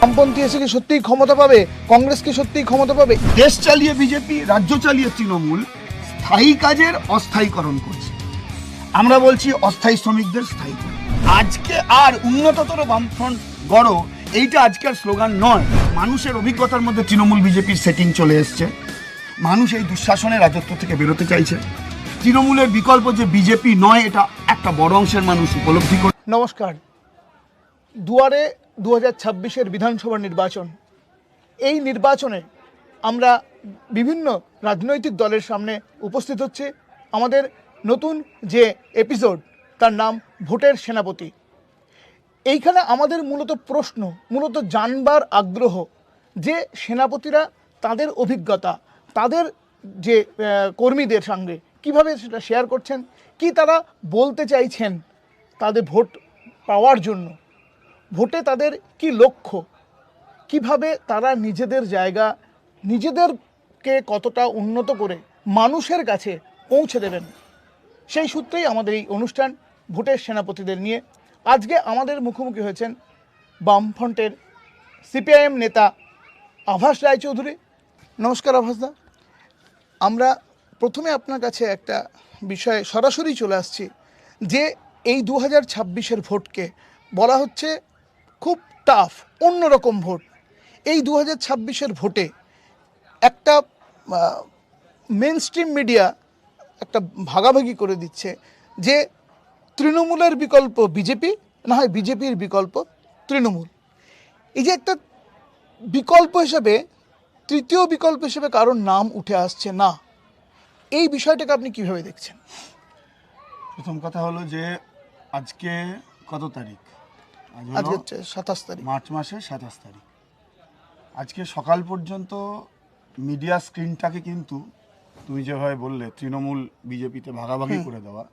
বামপন্থী এসে কি সত্যিই ক্ষমতা পাবে? কংগ্রেস কি সত্যিই ক্ষমতা পাবে? দেশ চালিয়ে বিজেপি, রাজ্য চালিয়ে তৃণমূল স্থায়ী কাজের অস্থায়ীকরণ করছে। আমরা বলছি অস্থায়ী শ্রমিকদের স্থায়ী করুন। আজকে আর উন্নততর বামফ্রন্ট গড়ো, এইটা আজকের স্লোগান নয়। মানুষের অভিজ্ঞতার মধ্যে তৃণমূল বিজেপির সেটিং চলে এসছে। মানুষ এই দুঃশাসনের রাজত্ব থেকে বেরোতে চাইছে। তৃণমূলের বিকল্প যে বিজেপি নয়, এটা একটা বড় অংশের মানুষ উপলব্ধি করে। নমস্কার। দুয়ারে 2026-এর বিধানসভা নির্বাচন। এই নির্বাচনে আমরা বিভিন্ন রাজনৈতিক দলের সামনে উপস্থিত হচ্ছে। আমাদের নতুন যে এপিসোড, তার নাম ভোটের সেনাপতি। এইখানে আমাদের মূলত প্রশ্ন, মূলত জানবার আগ্রহ যে সেনাপতিরা তাদের অভিজ্ঞতা, তাদের যে কর্মীদের সঙ্গে কিভাবে সেটা শেয়ার করছেন, কি তারা বলতে চাইছেন তাদের ভোট পাওয়ার জন্য, ভোটে তাদের কি লক্ষ্য, কিভাবে তারা নিজেদের জায়গা, নিজেদেরকে কতটা উন্নত করে মানুষের কাছে পৌঁছে দেবেন, সেই সূত্রেই আমাদের এই অনুষ্ঠান ভোটের সেনাপতিদের নিয়ে। আজকে আমাদের মুখোমুখি হয়েছেন বামফ্রন্টের সিপিআইএম নেতা আভাস রায়চৌধুরী। নমস্কার আভাসদা। আমরা প্রথমে আপনার কাছে একটা বিষয়ে সরাসরি চলে আসছি যে এই 2026-এর ভোটকে বলা হচ্ছে খুব টাফ, অন্যরকম ভোট। এই 2026-এর ভোটে একটা মেন স্ট্রিম মিডিয়া একটা ভাগাভাগি করে দিচ্ছে যে তৃণমূলের বিকল্প বিজেপি, না হয় বিজেপির বিকল্প তৃণমূল। এই যে একটা বিকল্প হিসেবে, তৃতীয় বিকল্প হিসেবে কারোর নাম উঠে আসছে না, এই বিষয়টাকে আপনি কিভাবে দেখছেন? প্রথম কথা হলো যে আজকে কত তারিখ? আজকে হচ্ছে 27 তারিখ, মার্চ মাসের 27 তারিখ। আজকে সকাল পর্যন্ত মিডিয়া স্ক্রিনটাকে কিন্তু তুমি যেভাবে বললে তৃণমূল বিজেপিতে ভাগাভাগি করে দেওয়া,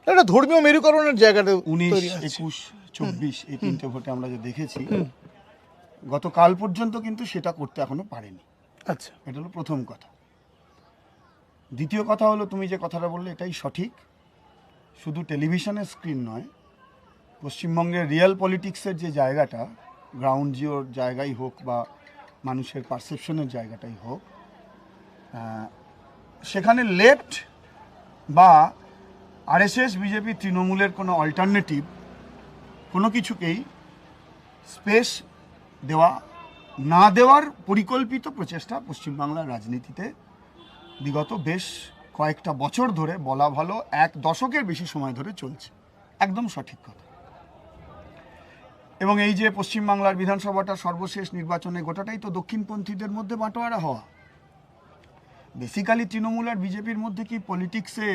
একটা ধর্মীয় মেরুকরণের জায়গাটা 19, 21, 24 এই তিনটে ভোটে আমরা যে দেখেছি, গতকাল পর্যন্ত কিন্তু সেটা করতে এখনো পারেনি। আচ্ছা, এটা হলো প্রথম কথা। দ্বিতীয় কথা হলো তুমি যে কথাটা বললে এটাই সঠিক। শুধু টেলিভিশনের স্ক্রিন নয়, পশ্চিমবঙ্গের রিয়েল পলিটিক্সের যে জায়গাটা, গ্রাউন্ড জিওর জায়গাই হোক বা মানুষের পারসেপশনের জায়গাটাই হোক, সেখানে লেফট বা আরএসএস, বিজেপি, তৃণমূলের কোনো অল্টারনেটিভ কোনো কিছুকেই স্পেস দেওয়া না দেওয়ার পরিকল্পিত প্রচেষ্টা পশ্চিমবাংলার রাজনীতিতে বিগত বেশ কয়েকটা বছর ধরে, বলা ভালো 1 দশকের বেশি সময় ধরে চলছে। একদম সঠিক কথা। এবং এই যে পশ্চিমবাংলার বিধানসভাটা সর্বশেষ নির্বাচনে, গোটাটাই তো দক্ষিণপন্থীদের মধ্যে বাঁটোয়ারা হওয়া। বেসিক্যালি তৃণমূল আর বিজেপির মধ্যে কি পলিটিক্সে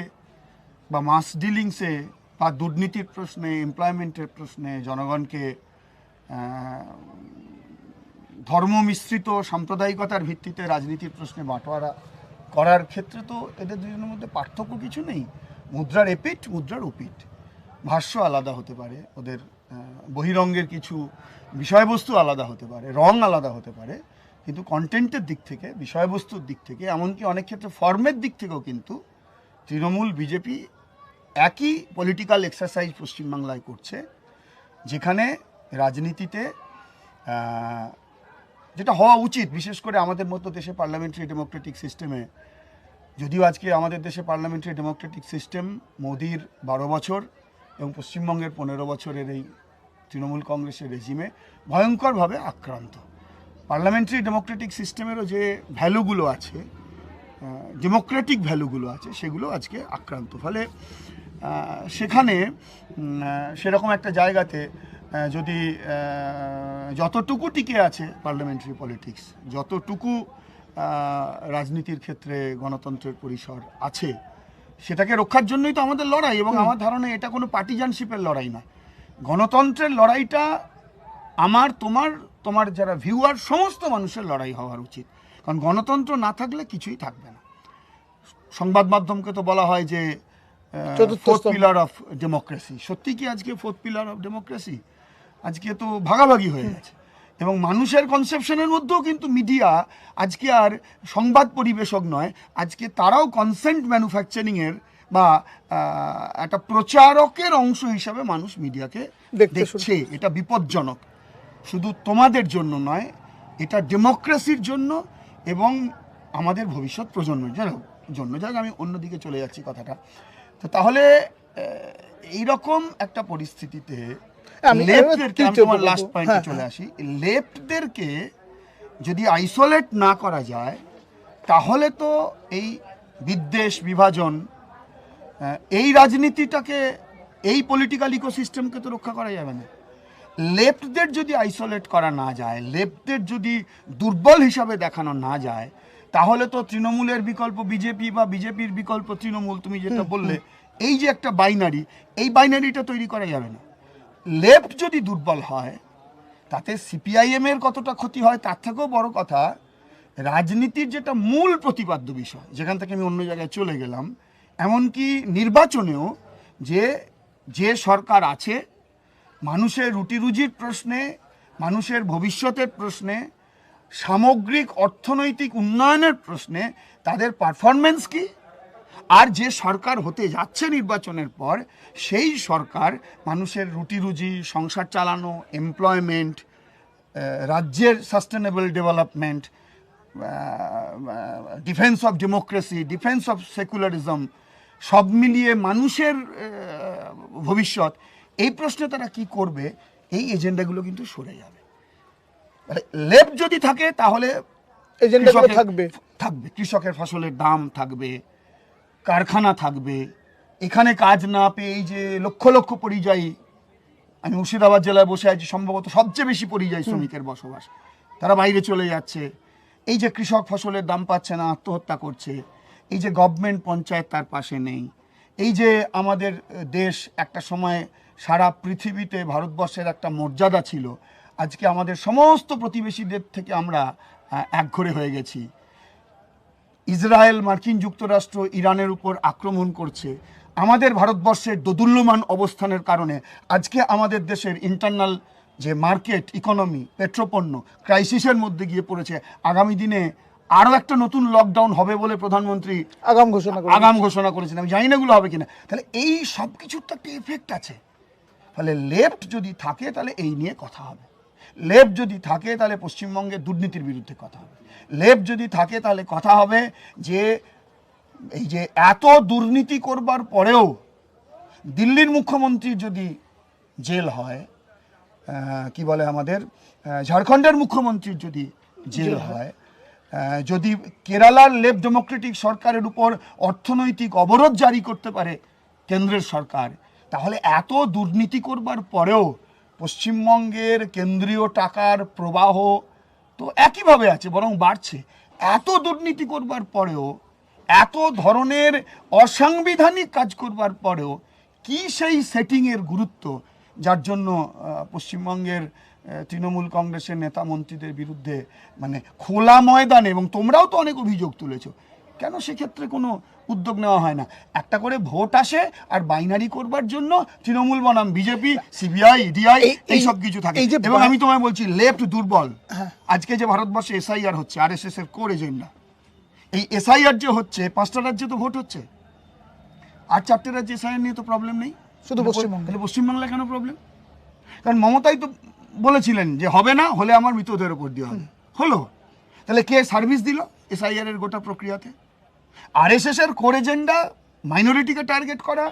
বা মাস ডিলিংসে বা দুর্নীতির প্রশ্নে, এমপ্লয়মেন্টের প্রশ্নে, জনগণকে ধর্ম মিশ্রিত সাম্প্রদায়িকতার ভিত্তিতে রাজনীতির প্রশ্নে বাঁটোয়ারা করার ক্ষেত্রে তো এদের দুজনের মধ্যে পার্থক্য কিছু নেই। মুদ্রার এপিঠ, মুদ্রার ওপিঠ। ভাষ্য আলাদা হতে পারে, ওদের বহিরঙ্গের কিছু বিষয়বস্তু আলাদা হতে পারে, রং আলাদা হতে পারে, কিন্তু কন্টেন্টের দিক থেকে, বিষয়বস্তুর দিক থেকে, এমনকি অনেক ক্ষেত্রে ফর্মের দিক থেকেও কিন্তু তৃণমূল বিজেপি একই পলিটিক্যাল এক্সারসাইজ পশ্চিমবাংলায় করছে, যেখানে রাজনীতিতে যেটা হওয়া উচিত, বিশেষ করে আমাদের মতো দেশে পার্লামেন্টারি ডেমোক্রেটিক সিস্টেমে, যদিও আজকে আমাদের দেশে পার্লামেন্টারি ডেমোক্রেটিক সিস্টেম মোদির 12 বছর এবং পশ্চিমবঙ্গের 15 বছরের এই তৃণমূল কংগ্রেসের রেজিমে ভয়ঙ্করভাবে আক্রান্ত। পার্লামেন্টারি ডেমোক্রেটিক সিস্টেমেরও যে ভ্যালুগুলো আছে, ডেমোক্রেটিক ভ্যালুগুলো আছে, সেগুলো আজকে আক্রান্ত। ফলে সেখানে সেরকম একটা জায়গাতে যদি যতটুকু টিকে আছে পার্লামেন্টারি পলিটিক্স, যতটুকু রাজনীতির ক্ষেত্রে গণতন্ত্রের পরিসর আছে, সেটাকে রক্ষার জন্যই তো আমাদের লড়াই। এবং আমার ধারণা এটা কোনো পার্টিজানশিপের লড়াই না, গণতন্ত্রের লড়াইটা আমার, তোমার যারা ভিউয়ার, সমস্ত মানুষের লড়াই হওয়ার উচিত। কারণ গণতন্ত্র না থাকলে কিছুই থাকবে না। সংবাদ মাধ্যমকে তো বলা হয় যে ফোর্থ পিলার অফ ডেমোক্রেসি। সত্যি কি আজকে ফোর্থ পিলার অফ ডেমোক্রেসি? আজকে তো ভাগাভাগি হয়ে গেছে। এবং মানুষের কনসেপশনের মধ্যেও কিন্তু মিডিয়া আজকে আর সংবাদ পরিবেশক নয়, আজকে তারাও কনসেন্ট ম্যানুফ্যাকচারিংয়ের বা একটা প্রচারকের অংশ হিসাবে মানুষ মিডিয়াকে দেখছে। এটা বিপজ্জনক, শুধু তোমাদের জন্য নয়, এটা ডেমোক্রেসির জন্য এবং আমাদের ভবিষ্যৎ প্রজন্মের জন্য। যাক, আমি অন্যদিকে চলে যাচ্ছি কথাটা। তো তাহলে এইরকম একটা পরিস্থিতিতে লেফটদেরকে, আমি তোমার লাস্ট পয়েন্টে চলে আসি, লেফটদেরকে যদি আইসোলেট না করা যায় তাহলে তো এই বিদ্বেষ, বিভাজন, এই রাজনীতিটাকে, এই পলিটিক্যাল ইকোসিস্টেমকে তো রক্ষা করা যাবে না। লেফটদের যদি আইসোলেট করা না যায়, লেফটদের যদি দুর্বল হিসাবে দেখানো না যায়, তাহলে তো তৃণমূলের বিকল্প বিজেপি বা বিজেপির বিকল্প তৃণমূল, তুমি যেটা বললে, এই যে একটা বাইনারি, এই বাইনারিটা তৈরি করা যাবে না। লেফট যদি দুর্বল হয় তাতে সিপিআইএম এর কতটা ক্ষতি হয় তার থেকেও বড় কথা, রাজনীতির যেটা মূল প্রতিপাদ্য বিষয়, যেখান থেকে আমি অন্য জায়গায় চলে গেলাম, এমনকি নির্বাচনেও যে সরকার আছে, মানুষের রুটি রুজির প্রশ্নে, মানুষের ভবিষ্যতের প্রশ্নে, সামগ্রিক অর্থনৈতিক উন্নয়নের প্রশ্নে তাদের পারফরমেন্স কি, আর যে সরকার হতে যাচ্ছে নির্বাচনের পর, সেই সরকার মানুষের রুটি রুজি, সংসার চালানো, এমপ্লয়মেন্ট, রাজ্যের sustainable development, defence of democracy, defence of secularism, সব মিলিয়ে মানুষের ভবিষ্যৎ, এই প্রশ্নে তারা কি করবে, এই এজেন্ডাগুলো কিন্তু সরে যাবে। লেফট যদি থাকে তাহলে এজেন্ডাগুলো থাকবে, কৃষকের ফসলের দাম থাকবে, কারখানা থাকবে, এখানে কাজ না পেয়ে এই যে লক্ষ লক্ষ পরিযায়ী, আমি মুর্শিদাবাদ জেলায় বসে আছি, সম্ভবত সবচেয়ে বেশি পরিযায়ী শ্রমিকের বসবাস, তারা বাইরে চলে যাচ্ছে, এই যে কৃষক ফসলের দাম পাচ্ছে না, আত্মহত্যা করছে, এই যে গভর্নমেন্ট পঞ্চায়েত তার পাশে নেই, এই যে আমাদের দেশ একটা সময় সারা পৃথিবীতে ভারতবর্ষের একটা মর্যাদা ছিল, আজকে আমাদের সমস্ত প্রতিবেশীদের থেকে আমরা একঘরে হয়ে গেছি। ইসরায়েল, মার্কিন যুক্তরাষ্ট্র ইরানের উপর আক্রমণ করছে, আমাদের ভারতবর্ষের দোদুল্যমান অবস্থানের কারণে আজকে আমাদের দেশের ইন্টারনাল যে মার্কেট ইকোনমি, পেট্রোপণ্য ক্রাইসিসের মধ্যে গিয়ে পড়েছে। আগামী দিনে আরও একটা নতুন লকডাউন হবে বলে প্রধানমন্ত্রী আগাম ঘোষণা করেছেন, আমি জানি না এগুলো হবে কিনা। তাহলে এই সব কিছুর তো একটা এফেক্ট আছে। ফলে লেফট যদি থাকে তাহলে এই নিয়ে কথা হবে, লেফট যদি থাকে তাহলে পশ্চিমবঙ্গের দুর্নীতির বিরুদ্ধে কথা হবে, লেফট যদি থাকে তাহলে কথা হবে যে এই যে এত দুর্নীতি করবার পরেও দিল্লির মুখ্যমন্ত্রীর যদি জেল হয়, কি বলে আমাদের ঝাড়খণ্ডের মুখ্যমন্ত্রীর যদি জেল হয়, যদি কেরালার লেফট ডেমোক্রেটিক সরকারের উপর অর্থনৈতিক অবরোধ জারি করতে পারে কেন্দ্রের সরকার, তাহলে এত দুর্নীতি করবার পরেও পশ্চিমবঙ্গের কেন্দ্রীয় টাকার প্রবাহ তো একইভাবে আছে, বরং বাড়ছে। এত দুর্নীতি করবার পরেও, এত ধরনের অসাংবিধানিক কাজ করবার পরেও কি সেই সেটিংয়ের গুরুত্ব, যার জন্য পশ্চিমবঙ্গের তৃণমূল কংগ্রেসের নেতা মন্ত্রীদের বিরুদ্ধে মানে খোলা ময়দানে, এবং তোমরাও তো অনেক অভিযোগ তুলেছো, কেন সেক্ষেত্রে কোনো উদ্যোগ নেওয়া হয় না? একটা করে ভোট আসে আর বাইনারি করবার জন্য তৃণমূল বনাম বিজেপি, সিবিআই, ইডিআই, এই সব কিছু থাকে। এবং আমি তোমায় বলছি, লেফট দুর্বল। আজকে যে ভারতবর্ষে এসআইআর হচ্ছে, আরএসএস এর কোর এজেন্ডা, এই এসআইআর যে হচ্ছে, 5টা রাজ্যে তো ভোট হচ্ছে, আর 4টে রাজ্যে এসআইআর নিয়ে তো প্রবলেম নেই, শুধু পশ্চিমবঙ্গ। তাহলে পশ্চিমবাংলায় কেন প্রবলেম? কারণ মমতাই তো বলেছিলেন যে হবে না, হলে আমার মৃতদের উপর দেওয়া হবে, হলো। তাহলে কে সার্ভিস দিল এসআইআর এর গোটা প্রক্রিয়াতে? আরএসএস এর কোর এজেন্ডা মাইনরিটিকে টার্গেট করা,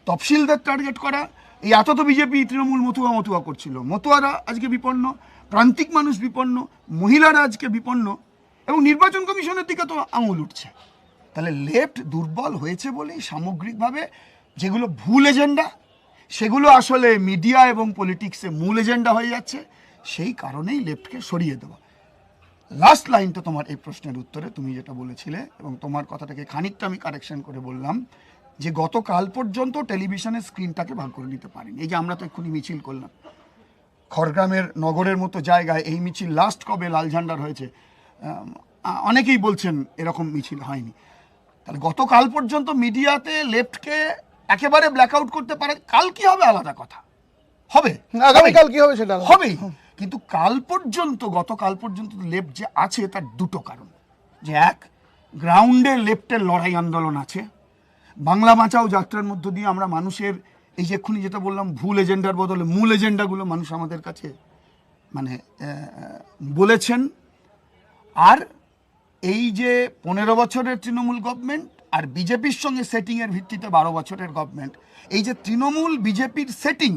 তফসিলদের টার্গেট করা। এই এত তো বিজেপি তৃণমূল মতুয়া করছিল, মতুয়ারা আজকে বিপন্ন, প্রান্তিক মানুষ বিপন্ন, মহিলারা আজকে বিপন্ন, এবং নির্বাচন কমিশনের দিকে তো আঙুল উঠছে। তাহলে লেফট দুর্বল হয়েছে বলেই সামগ্রিকভাবে যেগুলো ভুল এজেন্ডা, সেগুলো আসলে মিডিয়া এবং পলিটিক্সে মূল এজেন্ডা হয়ে যাচ্ছে, সেই কারণেই লেফটকে সরিয়ে দেওয়া। লাস্ট লাইনটা তোমার এই প্রশ্নের উত্তরে তুমি যেটা বলেছিলে, এবং তোমার কথাটাকে খানিকটা আমি কারেকশন করে বললাম, যে গতকাল পর্যন্ত টেলিভিশনের স্ক্রিনটাকে ভাগ করে নিতে পারিনি। এই যে আমরা তো এক্ষুনি মিছিল করলাম খড়গ্রামের নগরের মতো জায়গায়, এই মিছিল লাস্ট কবে লাল ঝান্ডার হয়েছে? অনেকেই বলছেন এরকম মিছিল হয়নি। তাহলে গতকাল পর্যন্ত মিডিয়াতে লেফটকে একেবারে ব্ল্যাকআউট করতে পারে, কাল কি হবে আলাদা কথা, হবে, আগামীকাল কি হবে সেটা হবেই। কিন্তু কাল পর্যন্ত, গতকাল পর্যন্ত লেফট যে আছে তার দুটো কারণ, যে এক, গ্রাউন্ডে লেফটের লড়াই আন্দোলন আছে, বাংলা বাঁচাও যাত্রার মধ্য দিয়ে আমরা মানুষের এই যে এক্ষুনি যেটা বললাম ভুল এজেন্ডার বদলে মূল এজেন্ডাগুলো মানুষ আমাদের কাছে মানে বলেছেন। আর এই যে 15 বছরের তৃণমূল গভর্নমেন্ট আর বিজেপির সঙ্গে সেটিংয়ের ভিত্তিতে 12 বছরের গভর্নমেন্ট, এই যে তৃণমূল বিজেপির সেটিং,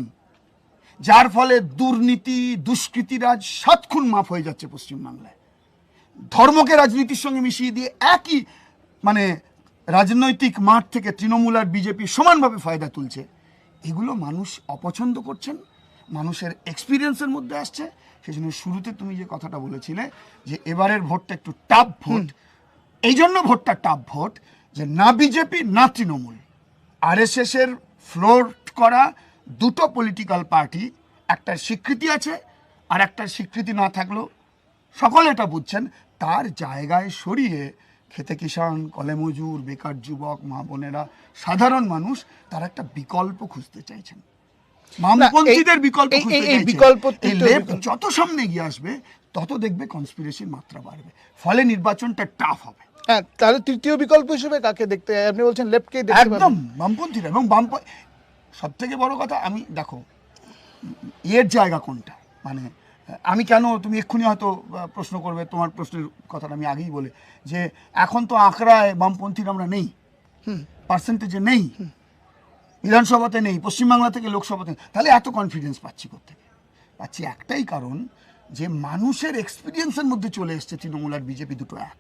যার ফলে দুর্নীতি দুষ্কৃতিরাজ 7 খুন মাফ হয়ে যাচ্ছে পশ্চিমবাংলায়, ধর্মকে রাজনীতির সঙ্গে মিশিয়ে দিয়ে একই মানে রাজনৈতিক মাঠ থেকে তৃণমূল আর বিজেপি সমানভাবে ফায়দা তুলছে, এগুলো মানুষ অপছন্দ করছেন, মানুষের এক্সপিরিয়েন্সের মধ্যে আসছে। সেই জন্য শুরুতে তুমি যে কথাটা বলেছিলে যে এবারের ভোটটা একটু টাফ ভোট, এই জন্য ভোটটা টাফ ভোট যে না বিজেপি না তৃণমূল, আরএসএস এর ফ্লোট করা দুটো পলিটিক্যাল পার্টি, একটার স্বীকৃতি আছে আর একটার স্বীকৃতি না থাকলেও সকলে এটা বুঝছেন, তার জায়গায় সরিয়ে খেতে কিষাণ, কলে মজুর, বেকার যুবক, মা বোনেরা, সাধারণ মানুষ তারা একটা বিকল্প খুঁজতে চাইছেন, বামপন্থীদের বিকল্প খুঁজতে চাইছেন। এই লেফট যত সামনে এগিয়ে আসবে তত দেখবে কনস্পিরেসির মাত্রা বাড়বে, ফলে নির্বাচনটা টাফ হবে। হ্যাঁ, তাহলে তৃতীয় বিকল্প হিসেবে কাকে দেখতে? আপনি বলছেন লেফটকেই দেখতে পাবেন? একদম বামপন্থীরা। এবং সব থেকে বড় কথা, আমি দেখো এর জায়গা কোনটা, মানে আমি কেন, তুমি এক্ষুনি হয়তো প্রশ্ন করবে, তোমার প্রশ্নের কথাটা আমি আগেই বলে যে এখন তো আঁকড়ায় বামপন্থীরা আমরা নেই, পার্সেন্টেজে নেই, বিধানসভাতে নেই, পশ্চিমবাংলা থেকে লোকসভাতে, তাহলে এত কনফিডেন্স পাচ্ছি কোত্থেকে? পাচ্ছি একটাই কারণ, যে মানুষের এক্সপিরিয়েন্সের মধ্যে চলে এসছে তৃণমূল আর বিজেপি দুটো এক।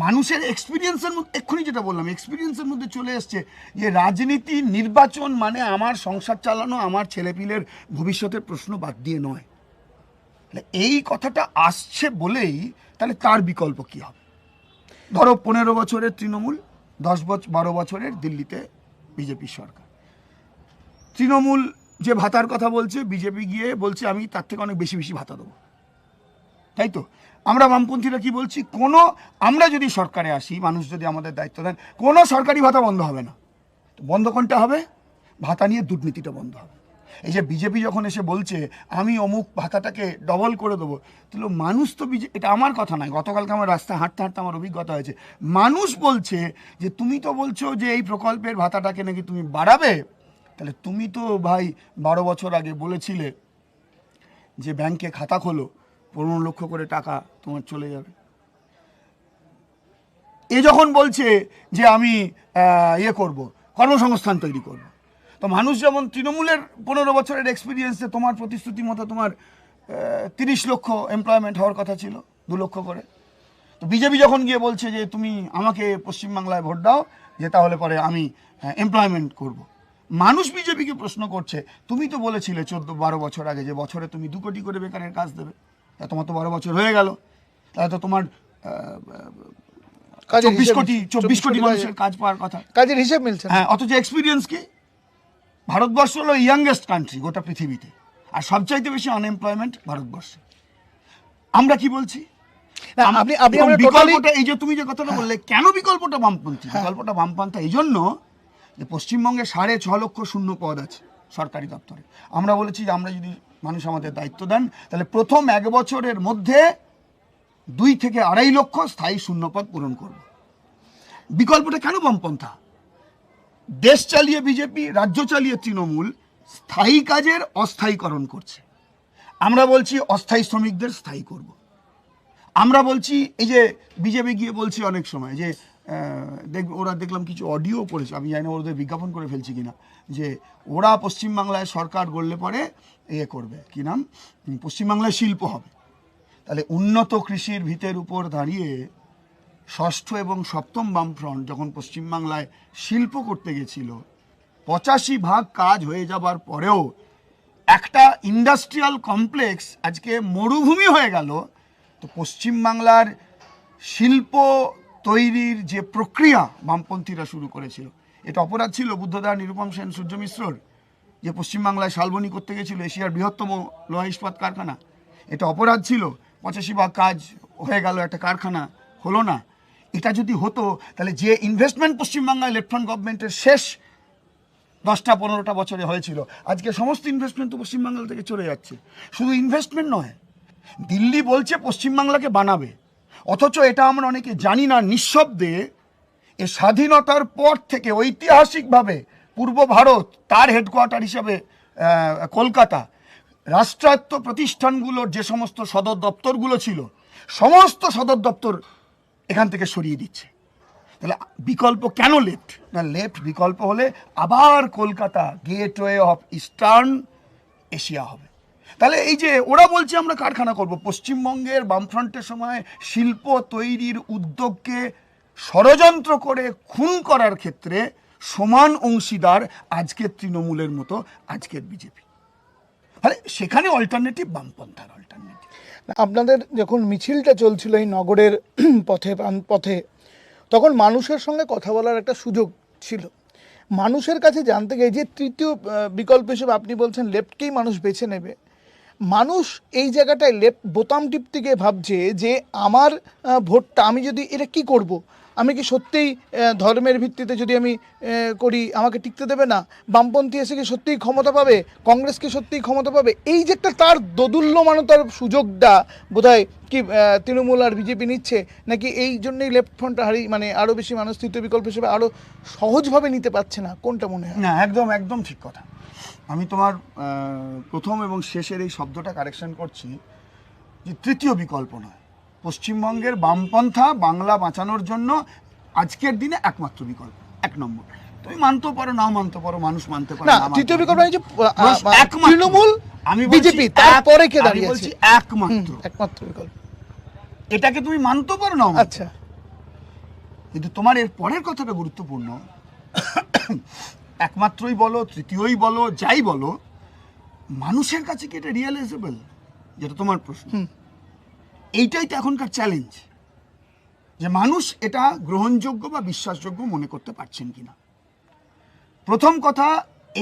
মানুষের এক্সপিরিয়েন্সের মধ্যে, এক্ষুনি যেটা বললাম, এক্সপিরিয়েন্সের মধ্যে চলে এসছে যে রাজনীতি নির্বাচন মানে আমার সংসার চালানো, আমার ছেলেপিলের ভবিষ্যতের প্রশ্ন বাদ দিয়ে নয়। এই কথাটা আসছে বলেই তাহলে তার বিকল্প কি হবে? ধরো 15 বছরের তৃণমূল, 12 বছরের দিল্লিতে বিজেপি সরকার। তৃণমূল যে ভাতার কথা বলছে, বিজেপি গিয়ে বলছে আমি তার থেকে অনেক বেশি বেশি ভাতা দেবো, তাই তো? আমরা বামপন্থীরা কি বলছি, আমরা যদি সরকারে আসি, মানুষ যদি আমাদের দায়িত্ব দেন, কোনো সরকারি ভাতা বন্ধ হবে না। বন্ধ কোনটা হবে? ভাতা নিয়ে দুর্নীতিটা বন্ধ হবে। এই যে বিজেপি যখন এসে বলছে আমি অমুক ভাতাটাকে ডবল করে দেবো, তাহলে মানুষ তো এটা আমার কথা নয়, গতকালকে আমার রাস্তায় হাঁটতে হাঁটতে আমার অভিজ্ঞতা হয়েছে, মানুষ বলছে যে তুমি তো বলছো যে এই প্রকল্পের ভাতাটাকে নাকি তুমি বাড়াবে, তাহলে তুমি তো ভাই 12 বছর আগে বলেছিলে যে ব্যাংকে খাতা খোলো, 15 লক্ষ করে টাকা তোমার চলে যাবে। এ যখন বলছে যে আমি করব, কর্মসংস্থান তৈরি করব, তো মানুষ যেমন তৃণমূলের 15 বছরের এক্সপিরিয়েন্সে তোমার প্রতিশ্রুতি মতো তোমার 30 লক্ষ এমপ্লয়মেন্ট হওয়ার কথা ছিল, 2 লক্ষ করে, তো বিজেপি যখন গিয়ে বলছে যে তুমি আমাকে পশ্চিমবাংলায় ভোট দাও, যে তাহলে পরে আমি এমপ্লয়মেন্ট করব, মানুষ বিজেপিকে প্রশ্ন করছে তুমি তো বলেছিলে 14-12 বছর আগে যে বছরে তুমি 2 কোটি করে বেকারের কাজ দেবে, তা তোমার তো 12 বছর হয়ে গেল, তাহলে তো তোমার 24 কোটি মানুষের কাজ পাওয়ার কথা, কাজের হিসাব মিলছে। হ্যাঁ, অথচ এক্সপিরিয়েন্স কি? ভারতবর্ষ হলো ইয়াংগেস্ট কান্ট্রি গোটা পৃথিবীতে, আর সবচাইতে বেশি আনএমপ্লয়মেন্ট ভারতবর্ষে। আমরা কি বলছি? বিকল্পটা এই যে তুমি যে কথাটা বললে, কেন বিকল্পটা বামপন্থী? বিকল্পটা বামপন্থা এই জন্য যে পশ্চিমবঙ্গে 6.5 লক্ষ শূন্য পদ আছে সরকারি দপ্তরে। আমরা বলেছি যে আমরা যদি মানুষ আমাদের দায়িত্ব দেন, তাহলে প্রথম 1 বছরের মধ্যে 2 থেকে 2.5 লক্ষ স্থায়ী শূন্যপদ পূরণ করব। বিকল্পটা কেন বামপন্থা? দেশ চালিয়ে বিজেপি, রাজ্য চালিয়ে তৃণমূল স্থায়ী কাজের অস্থায়ীকরণ করছে। আমরা বলছি অস্থায়ী শ্রমিকদের স্থায়ী করব। আমরা বলছি, এই যে বিজেপি গিয়ে বলছি অনেক সময় যে ওরা দেখলাম কিছু অডিও করেছে, আমি জানি না ওদের বিজ্ঞাপন করে ফেলছি কিনা, যে ওরা পশ্চিমবাংলায় সরকার গড়লে পরে করবে, কি নাম, পশ্চিমবাংলায় শিল্প হবে। তাহলে উন্নত কৃষির ভিতের উপর দাঁড়িয়ে 6ষ্ঠ এবং 7ম বামফ্রন্ট যখন পশ্চিমবাংলায় শিল্প করতে গেছিল, 85% কাজ হয়ে যাবার পরেও একটা ইন্ডাস্ট্রিয়াল কমপ্লেক্স আজকে মরুভূমি হয়ে গেল, তো পশ্চিমবাংলার শিল্প তৈরির যে প্রক্রিয়া বামপন্থীরা শুরু করেছিল, এটা অপরাধ ছিল বুদ্ধদা, নিরুপম সেন, সূর্য মিশ্রর, যে পশ্চিমবাংলায় শালবনী করতে গেছিল এশিয়ার বৃহত্তম লোহা ইস্পাত কারখানা। এটা অপরাধ ছিল, 85% কাজ হয়ে গেল, একটা কারখানা হলো না। এটা যদি হতো, তাহলে যে ইনভেস্টমেন্ট পশ্চিমবাংলায় লেফট গভর্নমেন্টের শেষ 10-15 বছরে হয়েছিল, আজকে সমস্ত ইনভেস্টমেন্ট তো পশ্চিমবাংলা থেকে চলে যাচ্ছে। শুধু ইনভেস্টমেন্ট নয়, দিল্লি বলছে পশ্চিমবাংলাকে বানাবে, অথচ এটা আমরা অনেকে জানি না, নিঃশব্দে এ স্বাধীনতার পর থেকে ঐতিহাসিকভাবে পূর্ব ভারত, তার হেডকোয়ার্টার হিসাবে কলকাতা, রাষ্ট্রায়ত্ত প্রতিষ্ঠানগুলোর যে সমস্ত সদর দপ্তরগুলো ছিল, সমস্ত সদর দপ্তর এখান থেকে সরিয়ে দিচ্ছে। তাহলে বিকল্প কেন লেফট? না, লেফট বিকল্প হলে আবার Kolkata gateway of eastern Asia হবে। তাহলে এই যে ওরা বলছে আমরা কারখানা করব, পশ্চিমবঙ্গের বামফ্রন্টের সময় শিল্প তৈরির উদ্যোগকে ষড়যন্ত্র করে খুন করার ক্ষেত্রে সমান অংশীদার আজকের তৃণমূলের মতো আজকের বিজেপি। তাহলে সেখানে অল্টারনেটিভ বামপন্থার অল্টারনেটিভ। আপনাদের যখন মিছিলটা চলছিল এই নগরের পথে তখন মানুষের সঙ্গে কথা বলার একটা সুযোগ ছিল। মানুষের কাছে জানতে গিয়ে যে তৃতীয় বিকল্প হিসেবে আপনি বলছেন লেফটকেই মানুষ বেছে নেবে, মানুষ এই জায়গাটায় লেফট বোতাম টিপতে গিয়ে ভাবছে যে আমার ভোটটা আমি যদি এটা কি করব, আমি কি সত্যিই ধর্মের ভিত্তিতে যদি আমি করি আমাকে টিকতে দেবে না, বামপন্থী এসে কি সত্যিই ক্ষমতা পাবে, কংগ্রেস কি সত্যিই ক্ষমতা পাবে, এই যে একটা তার দোদুল্যমানতার সুযোগটা বোধহয় কি তৃণমূল আর বিজেপি নিচ্ছে, নাকি এই জন্যই লেফট ফ্রন্টটা মানে আরও বেশি মানুষ তৃতীয় বিকল্প হিসেবে আরও সহজভাবে নিতে পারছে না? কোনটা মনে হয়? না, একদম ঠিক কথা। আমি তোমার প্রথম এবং শেষের এই শব্দটা কারেকশন করছি, যে তৃতীয় বিকল্প নয়, পশ্চিমবঙ্গের বামপন্থা বাংলা বাঁচানোর জন্য আজকের দিনে একমাত্র বিকল্প, এক নম্বর। তুমি মানতেও পারো, নাও মানতে পারো, মানুষ মানতে পারে না, না, তৃতীয় বিকল্প মানে যে একমাত্র তৃণমূল, আমি বিজেপি, তারপরে কে দাঁড়িয়ে আছে? বলছি একমাত্র বিকল্প। এটাকে তুমি মানতেও পারো না। আচ্ছা, কিন্তু তোমার এর পরের কথাটা গুরুত্বপূর্ণ। একমাত্রই বলো, তৃতীয়ই বলো, যাই বলো, মানুষের কাছে কি এটা রিয়েলাইজেবল? যেটা তোমার প্রশ্ন, এইটাই তো এখনকার চ্যালেঞ্জ, যে মানুষ এটা গ্রহণযোগ্য বা বিশ্বাসযোগ্য মনে করতে পারছেন কিনা। প্রথম কথা,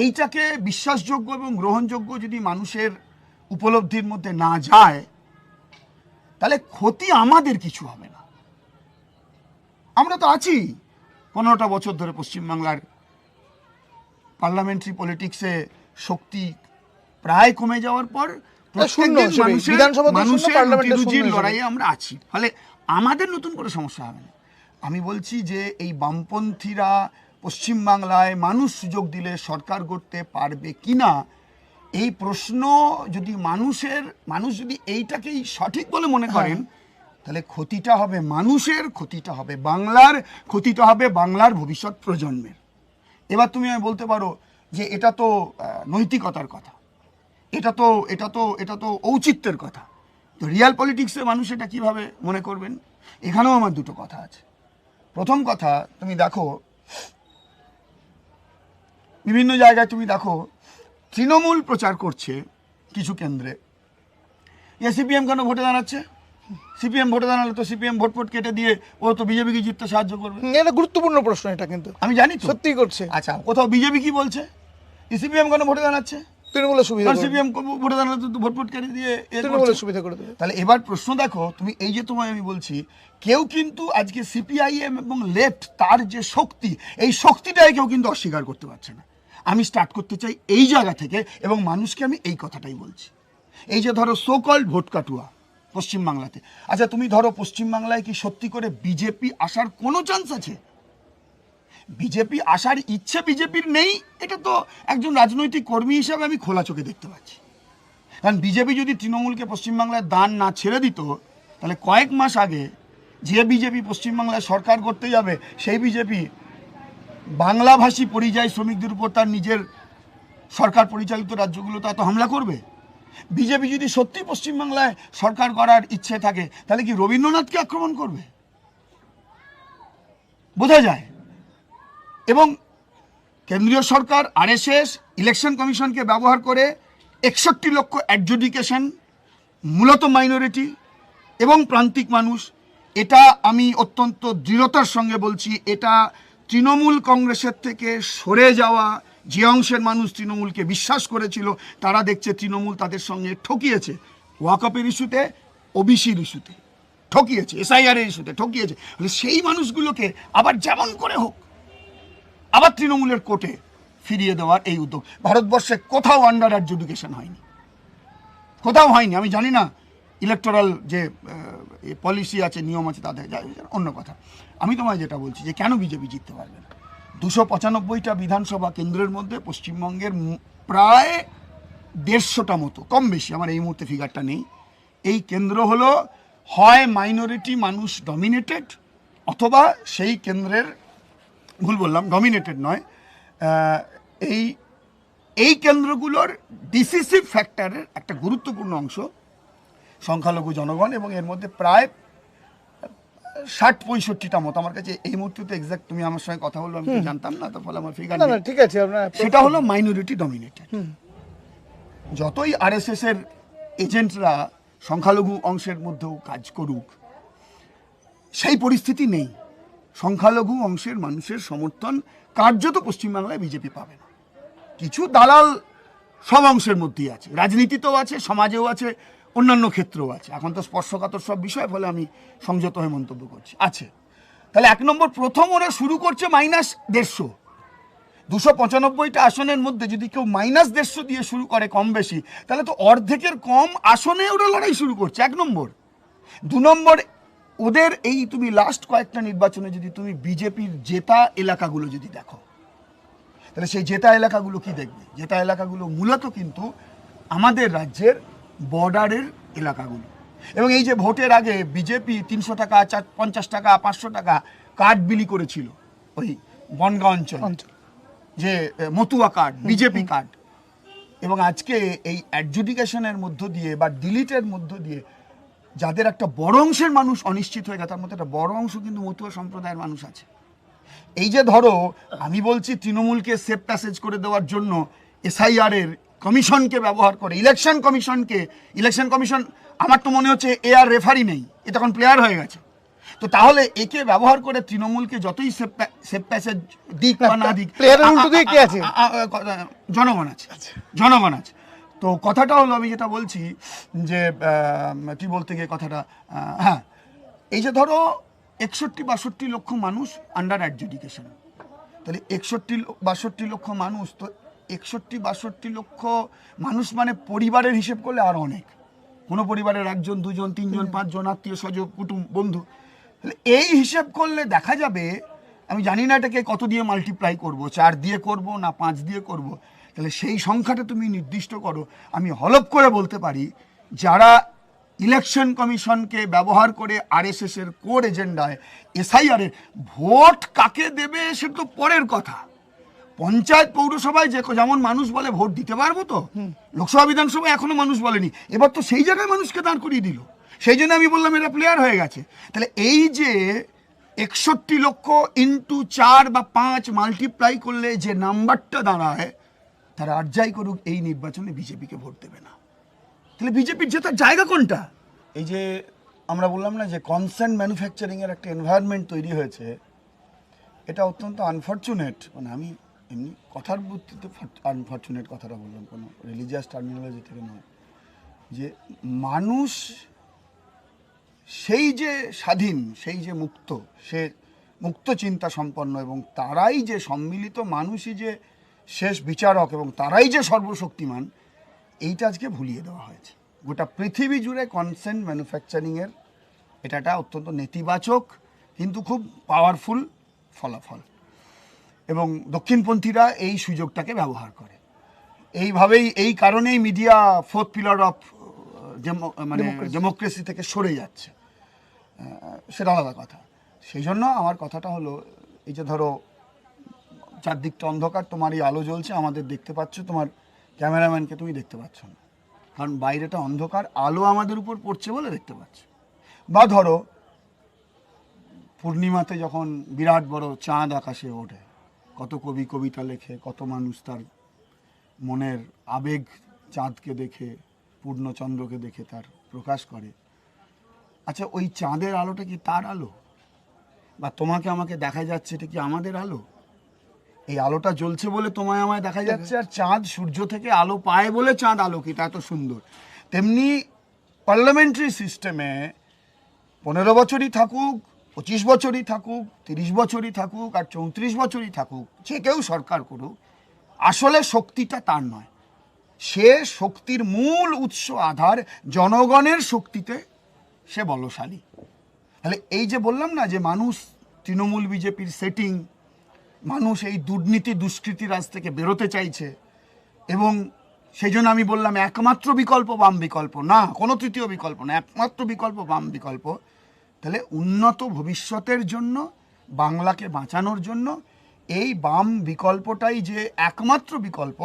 এইটাকে বিশ্বাসযোগ্য এবং গ্রহণযোগ্য যদি মানুষের উপলব্ধির মধ্যে না যায়, তাহলে ক্ষতি আমাদের কিছু হবে না। আমরা তো আছি 15টা বছর ধরে পশ্চিমবাংলার পার্লামেন্টারি পলিটিক্সে শক্তি প্রায় কমে যাওয়ার পর মানুষের লড়াইয়ে আমরা আছি, ফলে আমাদের নতুন করে সমস্যা হবে না। আমি বলছি যে এই বামপন্থীরা পশ্চিমবাংলায় মানুষ সুযোগ দিলে সরকার করতে পারবে কিনা, এই প্রশ্ন যদি মানুষ যদি এইটাকেই সঠিক বলে মনে করেন, তাহলে ক্ষতিটা হবে মানুষের, ক্ষতিটা হবে বাংলার, ক্ষতিটা হবে বাংলার ভবিষ্যৎ প্রজন্মের। এবার তুমি বলতে পারো যে এটা তো নৈতিকতার কথা, এটা তো ঔচিত্যের কথা। তো রিয়াল পলিটিক্সে মানুষ এটা কিভাবে মনে করবেন? এখানেও আমার দুটো কথা আছে। প্রথম কথা, তুমি দেখো বিভিন্ন জায়গায়, তুমি দেখো তৃণমূল প্রচার করছে কিছু কেন্দ্রে, সিপিএম কেন ভোটে দাঁড়াচ্ছে, সিপিএম ভোটে দাঁড়ালে তো সিপিএম ভোট কেটে দিয়ে ও তো বিজেপিকে জিততে সাহায্য করবে। এটা গুরুত্বপূর্ণ প্রশ্ন, এটা কিন্তু আমি জানি সত্যি করছে। আচ্ছা, কোথাও বিজেপি কি বলছে, সিপিএম কেন ভোটে দাঁড়াচ্ছে, তৃণমূলের সুবিধা, সিপিএম ভোটে দাঁড়ালে তো ভোট কেটে দিয়ে তৃণমূলের সুবিধা করে দেবে। তাহলে এবার প্রশ্ন দেখো, তুমি এই যে তোমায় আমি বলছি, কেউ কিন্তু আজকে সিপিআইএম এবং লেফট তার যে শক্তি, এই শক্তিটাই কেউ কিন্তু অস্বীকার করতে পারছে না। আমি স্টার্ট করতে চাই এই জায়গা থেকে, এবং মানুষকে আমি এই কথাটাই বলছি। এই যে ধরো সো কল্ড ভোট কাটুয়া পশ্চিমবাংলাতে, আচ্ছা তুমি ধরো পশ্চিমবাংলায় কি সত্যি করে বিজেপি আসার কোনো চান্স আছে? বিজেপি আসার ইচ্ছে বিজেপির নেই, এটা তো একজন রাজনৈতিক কর্মী হিসাবে আমি খোলা চোখে দেখতে পাচ্ছি। কারণ বিজেপি যদি তৃণমূলকে পশ্চিমবাংলায় দান না ছেড়ে দিত, তাহলে কয়েক মাস আগে যে বিজেপি পশ্চিমবাংলায় সরকার করতে যাবে, সেই বিজেপি বাংলাভাষী পরিযায়ী শ্রমিকদের উপর তার নিজের সরকার পরিচালিত রাজ্যগুলোতে এত হামলা করবে? বিজেপি যদি সত্যি পশ্চিমবাংলায় সরকার করার ইচ্ছে থাকে, তাহলে কি রবীন্দ্রনাথকে আক্রমণ করবে? বোঝা যায়। এবং কেন্দ্রীয় সরকার, আরএসএস, ইলেকশন কমিশনকে ব্যবহার করে 61 লক্ষ অ্যাডজুডিকেশন, মূলত মাইনরিটি এবং প্রান্তিক মানুষ, এটা আমি অত্যন্ত দৃঢ়তার সঙ্গে বলছি, এটা তৃণমূল কংগ্রেসের থেকে সরে যাওয়া যে অংশের মানুষ তৃণমূলকে বিশ্বাস করেছিল, তারা দেখছে তৃণমূল তাদের সঙ্গে ঠকিয়েছে। ওয়াকআপের ইস্যুতে, ওবিসির ইস্যুতে ঠকিয়েছে, এসআইআর এর ইস্যুতে ঠকিয়েছে। সেই মানুষগুলোকে আবার যেমন করে হোক আবার তৃণমূলের কোর্টে ফিরিয়ে দেওয়ার এই উদ্যোগ ভারতবর্ষে কোথাও আন্ডার অ্যাডজুডিকেশন হয়নি, কোথাও হয়নি। আমি জানি না ইলেকটোরাল যে পলিসি আছে, নিয়ম আছে, তাদের অন্য কথা। আমি তোমায় যেটা বলছি যে কেন বিজেপি জিততে পারবে না। 295টা বিধানসভা কেন্দ্রের মধ্যে পশ্চিমবঙ্গের প্রায় 150টা মতো, কম বেশি, আমার এই মুহূর্তে ফিগারটা নেই, এই কেন্দ্র হলো হয় মাইনরিটি মানুষ ডমিনেটেড, অথবা সেই কেন্দ্রের, ভুল বললাম, ডমিনেটেড নয়, এই এই কেন্দ্রগুলোর ডিসিসিভ ফ্যাক্টরের একটা গুরুত্বপূর্ণ অংশ সংখ্যালঘু জনগণ, এবং এর মধ্যে প্রায় 60-65টা মতো, আমার কাছে এই মুহূর্তে এক্সাক্ট, তুমি আমার সঙ্গে কথা বললো, আমি তো জানতাম না, তার ফলে আমার ফিগার না না ঠিক আছে, আপনার সেটা হলো মাইনরিটি ডমিনেটেড। যতই আরএসএস এর এজেন্টরা সংখ্যালঘু অংশের মধ্যেও কাজ করুক, সেই পরিস্থিতি নেই। সংখ্যালঘু অংশের মানুষের সমর্থন কার্যত পশ্চিমবাংলায় বিজেপি পাবে না। কিছু দালাল সব অংশের মধ্যেই আছে, রাজনীতিতেও আছে, সমাজেও আছে, অন্যান্য ক্ষেত্রেও আছে। এখন তো স্পর্শকাতর সব বিষয়, ফলে আমি সংযত হয়ে মন্তব্য করছি, আছে। তাহলে 1 নম্বর, প্রথম ওরা শুরু করছে -150। 295টা আসনের মধ্যে যদি কেউ -150 দিয়ে শুরু করে কম বেশি, তাহলে তো অর্ধেকের কম আসনে ওরা লড়াই শুরু করছে, 1 নম্বর। 2 নম্বর, ওদের এই তুমি লাস্ট কয়েকটা নির্বাচনে যদি তুমি বিজেপির জেতা এলাকাগুলো যদি দেখো, তাহলে সেই জেতা এলাকাগুলো কি দেখবে? জেতা এলাকাগুলো মূলত কিন্তু আমাদের রাজ্যের বর্ডারের এলাকাগুলো। এবং এই যে ভোটের আগে বিজেপি 300 টাকা, 50 টাকা, 500 টাকা কার্ড বিলি করেছিল ওই বনগাঁ অঞ্চল, যে মতুয়া কার্ড, বিজেপি কার্ড, এবং আজকে এই অ্যাডজুডিকেশনের মধ্য দিয়ে বা ডিলিটের মধ্য দিয়ে যাদের একটা বড় অংশের মানুষ অনিশ্চিত হয়ে গেছে, তার মধ্যে একটা বড় অংশ কিন্তু মতুয়া সম্প্রদায়ের মানুষ আছে। এই যে ধরো, আমি বলছি তৃণমূলকে সেফ প্যাসেজ করে দেওয়ার জন্য এসআইআর এর কমিশনকে ব্যবহার করে, ইলেকশন কমিশন আমার তো মনে হচ্ছে এ আর রেফারি নেই, এ তখন প্লেয়ার হয়ে গেছে। তো তাহলে একে ব্যবহার করে তৃণমূলকে যতই সেফ প্যাসেজ দিক বা না দিক, জনগণ আছে। তো কথাটা হলো, আমি যেটা বলছি যে কি বলতে গিয়ে কথাটা, হ্যাঁ, এই যে ধরো 61-62 লক্ষ মানুষ আন্ডার অ্যাডজুডিকেশন, তাহলে 61-62 লক্ষ মানুষ, তো 61-62 লক্ষ মানুষ মানে পরিবারের হিসেব করলে আর অনেক। কোনো পরিবারের 1 জন, 2 জন, 3 জন, 5 জন, আত্মীয় স্বজন, কুটুম, বন্ধু, তাহলে এই হিসেব করলে দেখা যাবে, আমি জানি না এটাকে কত দিয়ে মাল্টিপ্লাই করব, 4 দিয়ে করব না 5 দিয়ে করব, তাহলে সেই সংখ্যাটা তুমি নির্দিষ্ট করো। আমি হলপ করে বলতে পারি, যারা ইলেকশন কমিশনকে ব্যবহার করে আরএসএস এর কোর এজেন্ডায় এসআইআর এর ভোট কাকে দেবে সেটা তো পরের কথা। পঞ্চায়েত পৌরসভায় যেমন মানুষ বলে ভোট দিতে পারবো, তো লোকসভা বিধানসভায় এখনো মানুষ বলেনি, এবার তো সেই জায়গায় মানুষকে দাঁড় করিয়ে দিল। সেই জন্য আমি বললাম এরা প্লেয়ার হয়ে গেছে। তাহলে এই যে 61 লক্ষ ইন্টু 4 বা 5 মাল্টিপ্লাই করলে যে নাম্বারটা দাঁড়ায়, তারা আর যাই করুক এই নির্বাচনে বিজেপিকে ভোট দেবে না। তাহলে বিজেপির জেতার জায়গা কোনটা? এই যে আমরা বললাম না যে কনসেন্ট ম্যানুফ্যাকচারিং এর একটা এনভায়রনমেন্ট তৈরি হয়েছে, এটা অত্যন্ত আনফরচুনেট। মানে আমি এমনি কথার ভিত্তিতে আনফরচুনেট কথাটা বললাম, কোনো রিলিজিয়াস টার্মিনোলজি থেকে নয়, যে মানুষ সেই যে স্বাধীন, সেই যে মুক্ত, সে মুক্ত চিন্তা সম্পন্ন, এবং তারাই যে সম্মিলিত মানুষই যে শেষ বিচারক, এবং তারাই যে সর্বশক্তিমান, এইটা আজকে ভুলিয়ে দেওয়া হয়েছে। গোটা পৃথিবী জুড়ে কনসেন্ট ম্যানুফ্যাকচারিংয়ের এটা একটা অত্যন্ত নেতিবাচক কিন্তু খুব পাওয়ারফুল ফলাফল, এবং দক্ষিণপন্থীরা এই সুযোগটাকে ব্যবহার করে। এইভাবেই, এই কারণেই মিডিয়া 4th পিলার অফ মানে ডেমোক্রেসি থেকে সরে যাচ্ছে, সেটা আলাদা কথা। সেই জন্য আমার কথাটা হলো, এই যে ধরো চারদিকটা অন্ধকার, তোমার এই আলো জ্বলছে, আমাদের দেখতে পাচ্ছ, তোমার ক্যামেরাম্যানকে তুমি দেখতে পাচ্ছ না, কারণ বাইরেটা অন্ধকার, আলো আমাদের উপর পড়ছে বলে দেখতে পাচ্ছ। বা ধরো পূর্ণিমাতে যখন বিরাট বড় চাঁদ আকাশে ওঠে, কত কবি কবিতা লেখে, কত মানুষ তার মনের আবেগ চাঁদকে দেখে, পূর্ণচন্দ্রকে দেখে তার প্রকাশ করে। আচ্ছা, ওই চাঁদের আলোটা কি তার আলো? বা তোমাকে আমাকে দেখা যাচ্ছে, এটা কি আমাদের আলো? এই আলোটা জ্বলছে বলে তোমায় আমায় দেখা যাচ্ছে, আর চাঁদ সূর্য থেকে আলো পায় বলে চাঁদ আলোকিত, এত সুন্দর। তেমনি পার্লামেন্টারি সিস্টেমে 15 বছরই থাকুক, 25 বছরই থাকুক, 30 বছরই থাকুক, আর 34 বছরই থাকুক, যে কেউ সরকার করুক, আসলে শক্তিটা তার নয়, সে শক্তির মূল উৎস আধার জনগণের শক্তিতে সে বলশালী। তাহলে এই যে বললাম না যে মানুষ তৃণমূল বিজেপির সেটিং, মানুষ এই দুর্নীতি দুষ্কৃতি রাজ থেকে বেরোতে চাইছে, এবং সেই জন্য আমি বললাম একমাত্র বিকল্প বাম বিকল্প না, কোনো তৃতীয় বিকল্প না, একমাত্র বিকল্প বাম বিকল্প। তাহলে উন্নত ভবিষ্যতের জন্য, বাংলাকে বাঁচানোর জন্য এই বাম বিকল্পটাই যে একমাত্র বিকল্প।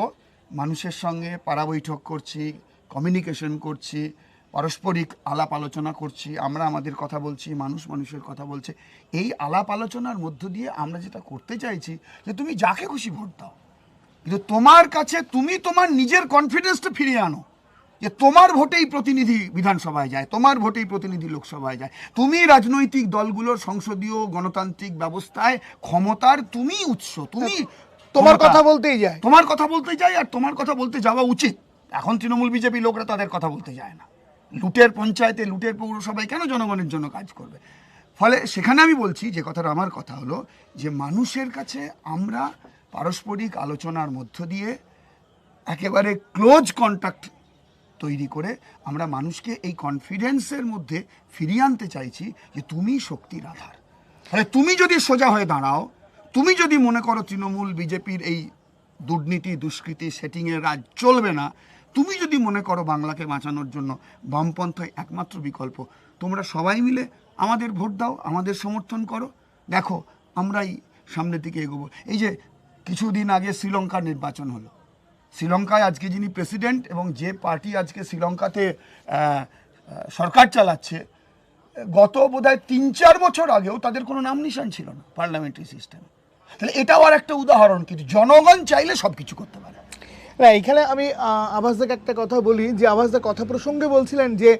মানুষের সঙ্গে পাড়া বৈঠক করছি, কমিউনিকেশন করছি, পারস্পরিক আলাপ আলোচনা করছি, আমরা আমাদের কথা বলছি, মানুষ মানুষের কথা বলছে। এই আলাপ আলোচনার মধ্য দিয়ে আমরা যেটা করতে চাইছি যে তুমি যাকে খুশি ভোট দাও, কিন্তু তোমার কাছে তুমি তোমার নিজের কনফিডেন্সটা ফিরিয়ে আনো যে তোমার ভোটেই প্রতিনিধি বিধানসভায় যায়, তোমার ভোটেই প্রতিনিধি লোকসভায় যায়, তুমি রাজনৈতিক দলগুলোর সংসদীয় গণতান্ত্রিক ব্যবস্থায় ক্ষমতার তুমি উৎস, তুমি তোমার কথা বলতেই যায়, তোমার কথা বলতে যায়, আর তোমার কথা বলতে যাওয়া উচিত। এখন তৃণমূল বিজেপি লোকরা তাদের কথা বলতে যায় না। লুটের পঞ্চায়েতে, লুটের পৌরসভায় কেন জনগণের জন্য কাজ করবে? ফলে সেখানে আমি বলছি যে কথাটা, আমার কথা হলো যে মানুষের কাছে আমরা পারস্পরিক আলোচনার মধ্য দিয়ে একেবারে ক্লোজ কন্ট্যাক্ট তৈরি করে আমরা মানুষকে এই কনফিডেন্সের মধ্যে ফিরিয়ে আনতে চাইছি যে তুমি শক্তির আধার। তাহলে তুমি যদি সোজা হয়ে দাঁড়াও, তুমি যদি মনে করো তৃণমূল বিজেপির এই দুর্নীতি দুষ্কৃতি সেটিংয়ের রাজ চলবে না, তুমি যদি মনে করো বাংলাকে বাঁচানোর জন্য বামপন্থায় একমাত্র বিকল্প, তোমরা সবাই মিলে আমাদের ভোট দাও, আমাদের সমর্থন করো। দেখো আমরাই সামনের দিকে এগোবো। এই যে কিছুদিন আগে শ্রীলঙ্কার নির্বাচন হলো, শ্রীলঙ্কায় আজকে যিনি প্রেসিডেন্ট এবং যে পার্টি আজকে শ্রীলঙ্কাতে সরকার চালাচ্ছে, গত বোধহয় ৩-৪ বছর আগেও তাদের কোনো নাম নিশান ছিল না পার্লামেন্টারি সিস্টেমে। তাহলে এটাও আর একটা উদাহরণ, কিন্তু জনগণ চাইলে সব কিছু করতে পারে। না, এখানে আমি আভাসদাকে একটা কথা বলি, যে আভাসদা কথা প্রসঙ্গে বলছিলেন যে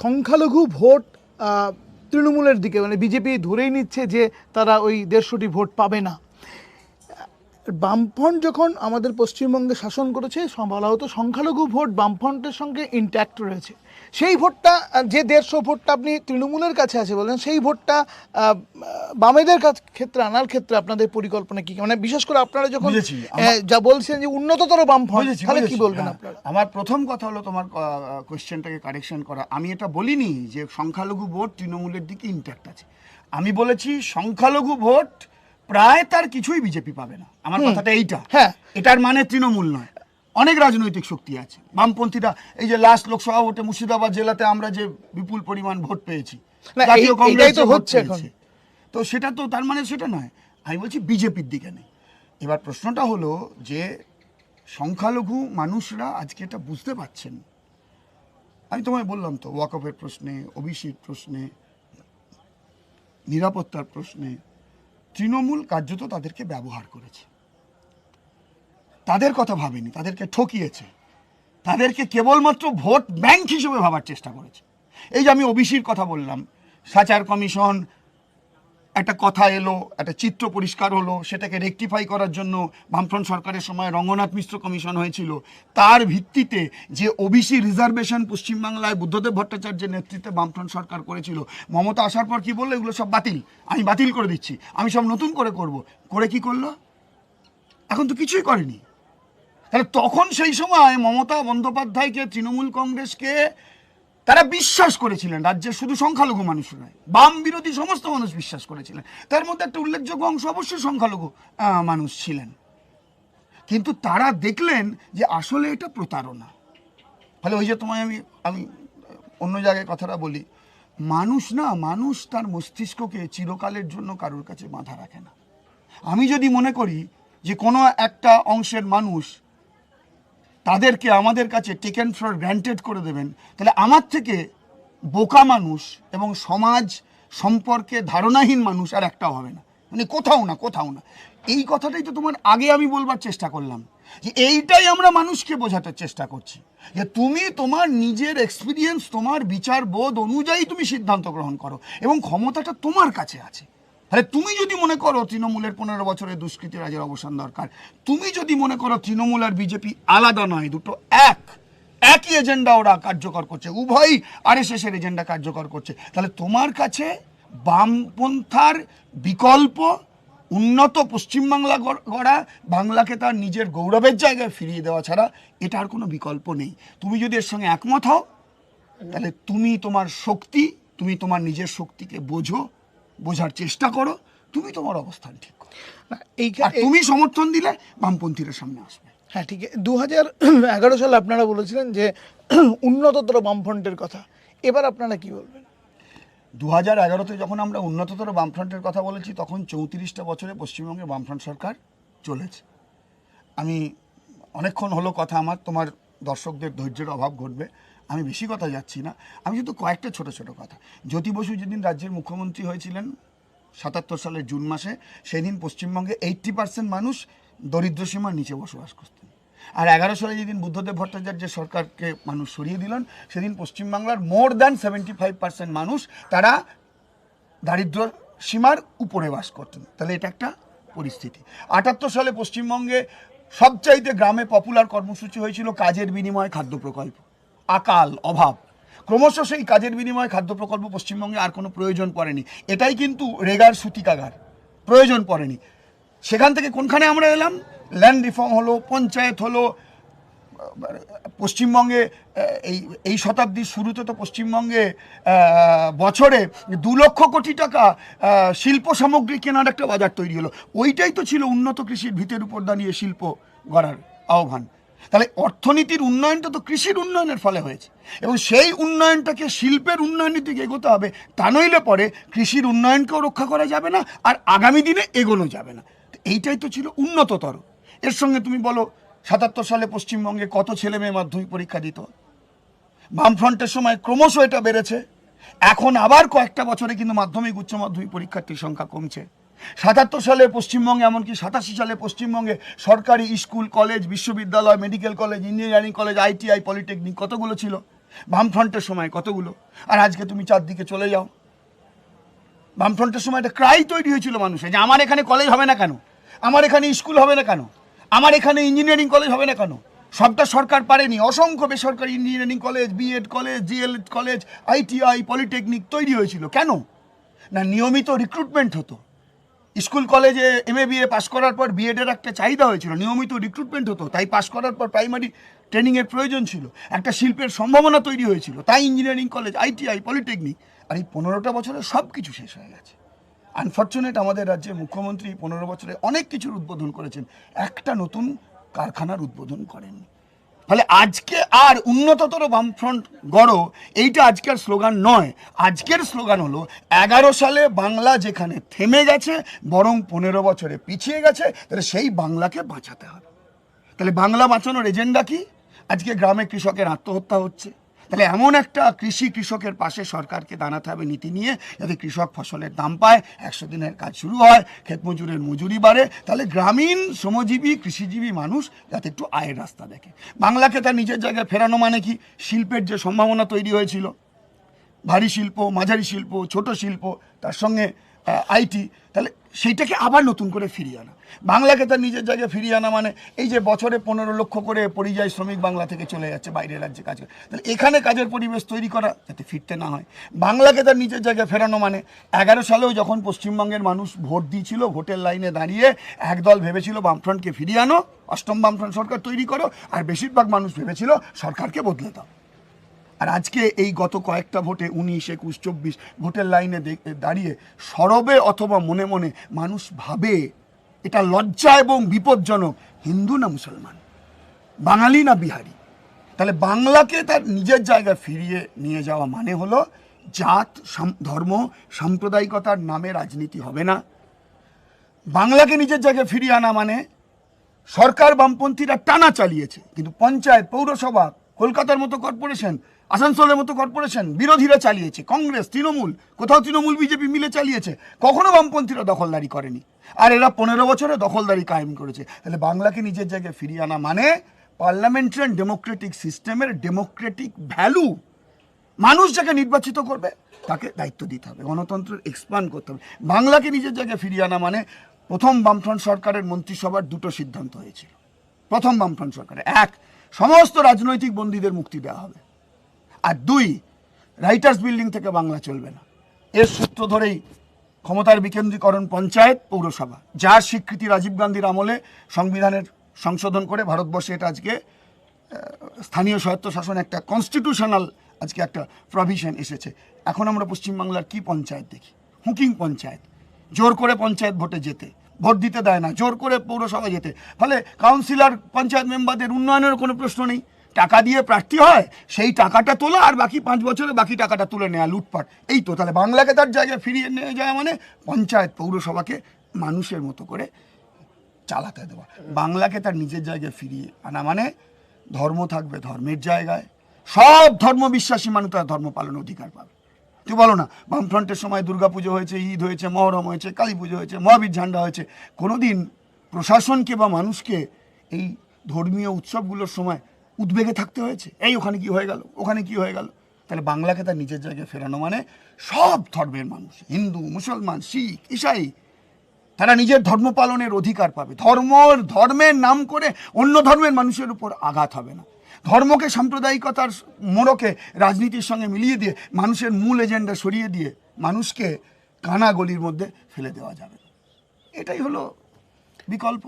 সংখ্যালঘু ভোট তৃণমূলের দিকে, মানে বিজেপি ধরেই নিচ্ছে যে তারা ওই 150টি ভোট পাবে না। বামফ্রন্ট যখন আমাদের পশ্চিমবঙ্গে শাসন করেছে, বলা হতো সংখ্যালঘু ভোট বামফ্রন্টের সঙ্গে ইন্ট্যাক্ট রয়েছে। সেই ভোটটা, যে 150 ভোটটা আপনি তৃণমূলের কাছে আছে বলেন, সেই ভোটটা বামেদের ক্ষেত্রে আনার ক্ষেত্রে আপনাদের পরিকল্পনা কি? মানে বিশেষ করে আপনারা যখন যা বলছেন যে উন্নততর বামফ্রন্ট, তাহলে কি বলবেন আপনারা? আমার প্রথম কথা হলো তোমার কোয়েশ্চেনটাকে কারেকশন করা। আমি এটা বলিনি যে সংখ্যালঘু ভোট তৃণমূলের দিকে ইন্ট্যাক্ট আছে, আমি বলেছি সংখ্যালঘু ভোট প্রায় তার কিছুই বিজেপি পাবে না। আমার কথাটা এইটা। হ্যাঁ, এটার মানে তৃণমূল নয়, অনেক রাজনৈতিক শক্তি আছে বামপন্থীরা। এই যে লাস্ট লোকসভা ভোটে মুর্শিদাবাদ জেলাতে আমরা যে বিপুল পরিমাণ ভোট পেয়েছি, জাতীয় কংগ্রেস তো হচ্ছে এখন, তো সেটা তো তার মানে সেটা নয়। আমি বলছি বিজেপির দিকে নেই। এবার প্রশ্নটা হলো যে সংখ্যালঘু মানুষরা আজকে এটা বুঝতে পারছেন। আমি তোমায় বললাম তো, ওয়াকফের প্রশ্নে, ওবিসির প্রশ্নে, নিরাপত্তার প্রশ্নে তৃণমূল কার্যত তাদেরকে ব্যবহার করেছে, তাদের কথা ভাবেনি, তাদেরকে ঠকিয়েছে, তাদেরকে কেবলমাত্র ভোট ব্যাংক হিসেবে ভাবার চেষ্টা করেছে। এই যে আমি ওবিসির কথা বললাম, সাচার কমিশন, একটা কথা এলো, একটা চিত্র পরিষ্কার হলো, সেটাকে রেকটিফাই করার জন্য বামফ্রন্ট সরকারের সময় রঙ্গনাথ মিশ্র কমিশন হয়েছিল। তার ভিত্তিতে যে ওবিসি রিজার্ভেশন পশ্চিমবাংলায় বুদ্ধদেব ভট্টাচার্যের নেতৃত্বে বামফ্রন্ট সরকার করেছিল, মমতা আসার পর কি বললো, এগুলো সব বাতিল, আমি বাতিল করে দিচ্ছি, আমি সব নতুন করে করব। করে কি করলো? এখন তো কিছুই করেনি। তাহলে তখন সেই সময় মমতা বন্দ্যোপাধ্যায়কে, তৃণমূল কংগ্রেসকে তারা বিশ্বাস করেছিলেন, রাজ্যের শুধু সংখ্যালঘু মানুষ নয়, বাম বিরোধী সমস্ত মানুষ বিশ্বাস করেছিলেন। তার মধ্যে একটা উল্লেখযোগ্য অংশ অবশ্যই সংখ্যালঘু মানুষ ছিলেন। কিন্তু তারা দেখলেন যে আসলে এটা প্রতারণা। ফলে ওই যে তোমায় আমি অন্য জায়গায় কথাটা বলি, মানুষ তার মস্তিষ্ককে চিরকালের জন্য কারোর কাছে বাঁধা রাখে না। আমি যদি মনে করি যে কোনো একটা অংশের মানুষ তাদেরকে আমাদের কাছে টেকেন ফর গ্র্যান্টেড করে দেবেন, তাহলে আমার থেকে বোকা মানুষ এবং সমাজ সম্পর্কে ধারণাহীন মানুষ আর একটাও হবে না, মানে কোথাও না। এই কথাটাই তো তোমার আগে আমি বলবার চেষ্টা করলাম, যে এইটাই আমরা মানুষকে বোঝাতে চেষ্টা করছি, যে তুমি তোমার নিজের এক্সপিরিয়েন্স, তোমার বিচার বোধ অনুযায়ী তুমি সিদ্ধান্ত গ্রহণ করো, এবং ক্ষমতাটা তোমার কাছে আছে। তাহলে তুমি যদি মনে করো তৃণমূলের 15 বছরের দুষ্কৃতি রাজের অবসান দরকার, তুমি যদি মনে করো তৃণমূল আর বিজেপি আলাদা নয়, দুটো একই এজেন্ডা ওরা কার্যকর করছে, উভয়ই আরএসএস এর এজেন্ডা কার্যকর করছে, তাহলে তোমার কাছে বামপন্থার বিকল্প উন্নত পশ্চিমবাংলা গড়া, বাংলাকে তার নিজের গৌরবের জায়গায় ফিরিয়ে দেওয়া ছাড়া এটা আর কোনো বিকল্প নেই। তুমি যদি এর সঙ্গে একমত হও তাহলে তুমি তোমার শক্তি, তুমি তোমার নিজের শক্তিকে বোঝার চেষ্টা করো, তুমি তোমার অবস্থান ঠিক করো। আর তুমি সমর্থন দিলে বামপন্থীরা সামনে আসবে। হ্যাঁ, ঠিক। 2011 সালে আপনারা বলেছিলেন যে উন্নততর বামফ্রন্টের কথা, এবার আপনারা কি বলবেন? 2011-তে যখন আমরা উন্নততর বামফ্রন্টের কথা বলেছি তখন 34টা বছরে পশ্চিমবঙ্গে বামফ্রন্ট সরকার চলেছে। আমি অনেকক্ষণ হলো কথা আমার, তোমার দর্শকদের ধৈর্যের অভাব ঘটবে, আমি বেশি কথা যাচ্ছি না। আমি শুধু কয়েকটা ছোট ছোট কথা। জ্যোতি বসু যেদিন রাজ্যের মুখ্যমন্ত্রী হয়েছিলেন 77 সালের জুন মাসে, সেদিন পশ্চিমবঙ্গে 80% মানুষ দরিদ্র সীমার নিচে বসবাস করতেন। আর 11 সালে যেদিন বুদ্ধদেব ভট্টাচার্যের সরকারকে মানুষ সরিয়ে দিলেন, সেদিন পশ্চিমবাংলার মোর দ্যান 75% মানুষ তারা দারিদ্র সীমার উপরে বাস করতেন। তাহলে এটা একটা পরিস্থিতি। 78 সালে পশ্চিমবঙ্গে সবচাইতে গ্রামে পপুলার কর্মসূচি হয়েছিল কাজের বিনিময়ে খাদ্য প্রকল্প। আকাল অভাব, ক্রমশ সেই কাজের বিনিময়ে খাদ্য প্রকল্প পশ্চিমবঙ্গে আর কোনো প্রয়োজন পড়েনি। এটাই কিন্তু রেগার সূতিকাগার, প্রয়োজন পড়েনি। সেখান থেকে কোনখানে আমরা এলাম? ল্যান্ড রিফর্ম হলো, পঞ্চায়েত হলো। পশ্চিমবঙ্গে এই শতাব্দীর শুরুতে তো পশ্চিমবঙ্গে বছরে 2 লক্ষ কোটি টাকা শিল্প সামগ্রী কেনার একটা বাজার তৈরি হলো। ওইটাই তো ছিল উন্নত কৃষির ভিতের উপর দাঁড়িয়ে শিল্প গড়ার আহ্বান। তাহলে অর্থনীতির উন্নয়নটা তো কৃষির উন্নয়নের ফলে হয়েছে, এবং সেই উন্নয়নটাকে শিল্পের উন্নয়নের দিকে এগোতে হবে। তা নইলে পরে কৃষির উন্নয়নকেও রক্ষা করা যাবে না, আর আগামী দিনে এগোনো যাবে না। এইটাই তো ছিল উন্নততর। এর সঙ্গে তুমি বলো 77 সালে পশ্চিমবঙ্গে কত ছেলে মেয়ে মাধ্যমিক পরীক্ষা দিত? বামফ্রন্টের সময় ক্রমশ এটা বেড়েছে। এখন আবার কয়েকটা বছরে কিন্তু মাধ্যমিক উচ্চ মাধ্যমিক পরীক্ষার্থীর সংখ্যা কমছে। 77 সালে পশ্চিমবঙ্গে, এমনকি 87 সালে পশ্চিমবঙ্গে সরকারি স্কুল, কলেজ, বিশ্ববিদ্যালয়, medical college, engineering college, ITI, polytechnic কতগুলো ছিল? বামফ্রন্টের সময় কতগুলো? আর আজকে তুমি চারদিকে চলে যাও, বামফ্রন্টের সময় একটা ক্রাই তৈরি হয়েছিল মানুষের যে আমার এখানে কলেজ হবে না কেন, আমার এখানে স্কুল হবে না কেন, আমার এখানে ইঞ্জিনিয়ারিং কলেজ হবে না কেন? সবটা সরকার পারেনি। অসংখ্য বেসরকারি engineering college, BEd college, DLED college, ITI, polytechnic তৈরি হয়েছিল। কেন না? নিয়মিত রিক্রুটমেন্ট হতো। স্কুল কলেজে MA BA পাস করার পর বিএডের একটা চাহিদা হয়েছিল, নিয়মিত রিক্রুটমেন্ট হতো, তাই পাস করার পর প্রাইমারি ট্রেনিংয়ের প্রয়োজন ছিল, একটা শিল্পের সম্ভাবনা তৈরি হয়েছিল, তাই ইঞ্জিনিয়ারিং কলেজ, ITI, পলিটেকনিক। আর এই 15টা বছরে সব কিছু শেষ হয়ে গেছে। আনফর্চুনেট, আমাদের রাজ্যের মুখ্যমন্ত্রী 15 বছরে অনেক কিছুর উদ্বোধন করেছেন, একটা নতুন কারখানার উদ্বোধন করেননি। ফলে আজকে আর উন্নততর বামফ্রন্ট গড়ো, এইটা আজকের স্লোগান নয়। আজকের স্লোগান হলো 11 সালে বাংলা যেখানে থেমে গেছে, বরং 15 বছরে পিছিয়ে গেছে, তাহলে সেই বাংলাকে বাঁচাতে হবে। তাহলে বাংলা বাঁচানোর এজেন্ডা কি? আজকে গ্রামে কৃষকের আত্মহত্যা হচ্ছে, তাহলে এমন একটা কৃষকের পাশে সরকারকে দাঁড়াতে হবে নীতি নিয়ে, যাতে কৃষক ফসলের দাম পায়, 100 দিনের কাজ শুরু হয়, ক্ষেত মজুরের মজুরি বাড়ে, তাহলে গ্রামীণ শ্রমজীবী কৃষিজীবী মানুষ যাতে একটু আয়ের রাস্তা দেখে। বাংলাকে তার নিজের জায়গায় ফেরানো মানে কি? শিল্পের যে সম্ভাবনা তৈরি হয়েছিল, ভারী শিল্প, মাঝারি শিল্প, ছোট শিল্প, তার সঙ্গে IT, তাহলে সেইটাকে আবার নতুন করে ফিরিয়ে আনা। বাংলাকে তার নিজের জায়গায় ফিরিয়ে আনা মানে এই যে বছরে 15 লক্ষ করে পরিযায়ী শ্রমিক বাংলা থেকে চলে যাচ্ছে বাইরের রাজ্যে কাজ করে, তাহলে এখানে কাজের পরিবেশ তৈরি করা যাতে ফিরতে না হয়। বাংলাকে তার নিজের জায়গায় ফেরানো মানে 11 সালেও যখন পশ্চিমবঙ্গের মানুষ ভোট দিয়েছিল, ভোটের লাইনে দাঁড়িয়ে একদল ভেবেছিল বামফ্রন্টকে ফিরিয়ে আনো, অষ্টম বামফ্রন্ট সরকার তৈরি করো, আর বেশিরভাগ মানুষ ভেবেছিল সরকারকে বদলে দাও। আর আজকে এই গত কয়েকটা ভোটে 19, 21, 24 ভোটের লাইনে দাঁড়িয়ে সরবে অথবা মনে মনে মানুষ ভাবে এটা লজ্জা এবং বিপজ্জনক, হিন্দু না মুসলমান, বাঙালি না বিহারি। তাহলে বাংলাকে তার নিজের জায়গায় ফিরিয়ে নিয়ে যাওয়া মানে হলো জাত, ধর্ম, সাম্প্রদায়িকতার নামে রাজনীতি হবে না। বাংলাকে নিজের জায়গায় ফিরিয়ে আনা মানে সরকার বামপন্থীরা টানা চালিয়েছে, কিন্তু পঞ্চায়েত, পৌরসভা, কলকাতার মতো কর্পোরেশন, আসানসোলের মতো কর্পোরেশন বিরোধীরা চালিয়েছে, কংগ্রেস, তৃণমূল, কোথাও তৃণমূল বিজেপি মিলে চালিয়েছে, কখনো বামপন্থীরা দখলদারি করেনি। আর এরা 15 বছরে দখলদারি কায়েম করেছে। তাহলে বাংলাকে নিজের জায়গায় ফিরিয়ে আনা মানে পার্লামেন্টারি ডেমোক্রেটিক সিস্টেমের ডেমোক্রেটিক ভ্যালু, মানুষ যাকে নির্বাচিত করবে তাকে দায়িত্ব দিতে হবে, গণতন্ত্রের এক্সপ্যান্ড করতে হবে। বাংলাকে নিজের জায়গায় ফিরিয়ে আনা মানে প্রথম বামফ্রন্ট সরকারের মন্ত্রিসভার 2টো সিদ্ধান্ত হয়েছিল। প্রথম বামফ্রন্ট সরকারে 1, সমস্ত রাজনৈতিক বন্দীদের মুক্তি দেওয়া হবে, আর 2, রাইটার্স বিল্ডিং থেকে বাংলা চলবে না। এর সূত্র ধরেই ক্ষমতার বিকেন্দ্রীকরণ পঞ্চায়েত, পৌরসভা, যার স্বীকৃতি রাজীব গান্ধীর আমলে সংবিধানের সংশোধন করে ভারতবর্ষে এটা আজকে স্থানীয় স্বায়ত্তশাসন একটা কনস্টিটিউশনাল আজকে একটা প্রভিশন এসেছে। এখন আমরা পশ্চিমবাংলার কি পঞ্চায়েত দেখি? হুকিং পঞ্চায়েত, জোর করে পঞ্চায়েত ভোটে যেতে, ভোট দিতে দেয় না, জোর করে পৌরসভা যেতে, ফলে কাউন্সিলর পঞ্চায়েত মেম্বারদের উন্নয়নের কোনো প্রশ্ন নেই। টাকা দিয়ে প্রার্থী হয়, সেই টাকাটা তোলা আর বাকি 5 বছরে বাকি টাকাটা তুলে নেওয়া, লুটপাট। এই তো, তাহলে বাংলাকে তার জায়গায় ফিরিয়ে নিয়ে যায় মানে পঞ্চায়েত পৌরসভাকে মানুষের মতো করে চালাতে দেওয়া। বাংলাকে তার নিজের জায়গায় ফিরিয়ে আনা মানে ধর্ম থাকবে ধর্মের জায়গায়, সব ধর্ম বিশ্বাসী মানুষ তার ধর্ম পালনের অধিকার পাবে। তুই বলো না, বামফ্রন্টের সময় দুর্গাপুজো হয়েছে, ঈদ হয়েছে, মহরম হয়েছে, কালী পুজো হয়েছে, মহাবীর ঝান্ডা হয়েছে, কোনোদিন প্রশাসনকে বা মানুষকে এই ধর্মীয় উৎসবগুলোর সময় উদ্বেগে থাকতে হয়েছে? এই ওখানে কি হয়ে গেল, ওখানে কি হয়ে গেল? তাহলে বাংলাকে তার নিজের জায়গায় ফেরানো মানে সব ধর্মের মানুষ, হিন্দু, মুসলমান, শিখ, ঈসাই, তারা নিজের ধর্ম পালনের অধিকার পাবে। ধর্মের নাম করে অন্য ধর্মের মানুষের উপর আঘাত হবে না। ধর্মকে সাম্প্রদায়িকতার মোড়কে রাজনীতির সঙ্গে মিলিয়ে দিয়ে মানুষের মূল এজেন্ডা সরিয়ে দিয়ে মানুষকে কানা গলির মধ্যে ফেলে দেওয়া যাবে না। এটাই হলো বিকল্প।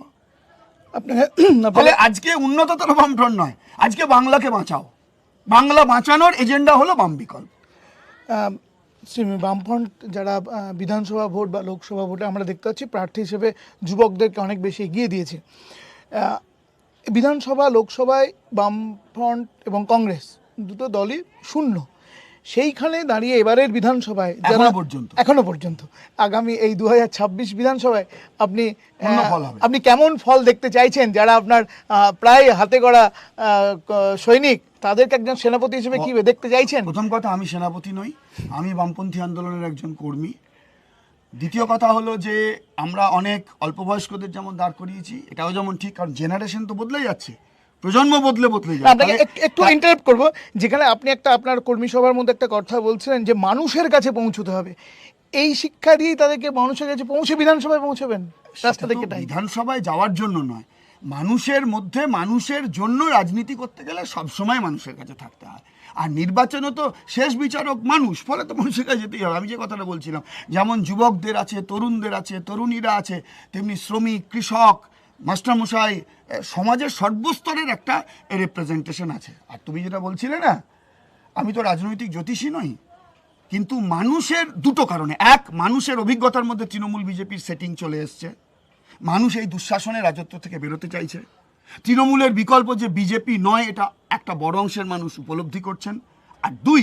আপনাকে ফলে আজকে উন্নততর বামফ্রন্ট নয়, আজকে বাংলাকে বাঁচাও। বাংলা বাঁচানোর এজেন্ডা হলো বাম বিকল্প। বামফ্রন্ট যারা বিধানসভা ভোট বা লোকসভা ভোটে আমরা দেখতে পাচ্ছি প্রার্থী হিসেবে যুবকদেরকে অনেক বেশি এগিয়ে দিয়েছে। বিধানসভা লোকসভায় বামফ্রন্ট এবং কংগ্রেস দুটো দলই শূন্য। সেইখানে দাঁড়িয়ে এবারের বিধানসভায় এখনো পর্যন্ত আগামী এই 2026 বিধানসভায় আপনি আপনি কেমন ফল দেখতে চাইছেন? যারা আপনার প্রায় হাতে গড়া সৈনিক, তাদেরকে একজন সেনাপতি হিসেবে কি দেখতে চাইছেন? প্রথম কথা, আমি সেনাপতি নই, আমি বামপন্থী আন্দোলনের একজন কর্মী। দ্বিতীয় কথা হলো যে আমরা অনেক অল্প বয়স্কদের যেমন দাঁড় করিয়েছি, এটাও যেমন ঠিক, কারণ জেনারেশন তো বদলে যাচ্ছে, প্রজন্ম বদলে যাচ্ছে। আপনাকে একটু ইন্টারাপ্ট করবো, যেখানে আপনি আপনার কর্মী সভার মধ্যে একটা কথা বলছিলেন যে মানুষের কাছে পৌঁছতে হবে, এই শিক্ষা দিয়ে তাদেরকে মানুষের কাছে পৌঁছে বিধানসভায় পৌঁছবেন। রাস্তা থেকে বিধানসভায় যাওয়ার জন্য নয়, মানুষের মধ্যে মানুষের জন্য রাজনীতি করতে গেলে সবসময় মানুষের কাছে থাকতে হয়। আর নির্বাচনও তো শেষ বিচারক মানুষ, ফলে তো মানুষের কাছে যেতেই হবে। আমি যে কথাটা বলছিলাম, যেমন যুবকদের আছে, তরুণদের আছে, তরুণীরা আছে, তেমনি শ্রমিক, কৃষক, মাস্টারমশাই, সমাজের সর্বস্তরের একটা রিপ্রেজেন্টেশন আছে। আর তুমি যেটা বলছিলে না, আমি তো রাজনৈতিক জ্যোতিষী নই, কিন্তু মানুষের দুটো কারণে, এক, মানুষের অভিজ্ঞতার মধ্যে তৃণমূল বিজেপির সেটিং চলে এসছে, মানুষ এই দুঃশাসনের রাজত্ব থেকে বেরোতে চাইছে। তৃণমূলের বিকল্প যে বিজেপি নয়, এটা একটা বড় অংশের মানুষ উপলব্ধি করছেন। আর দুই,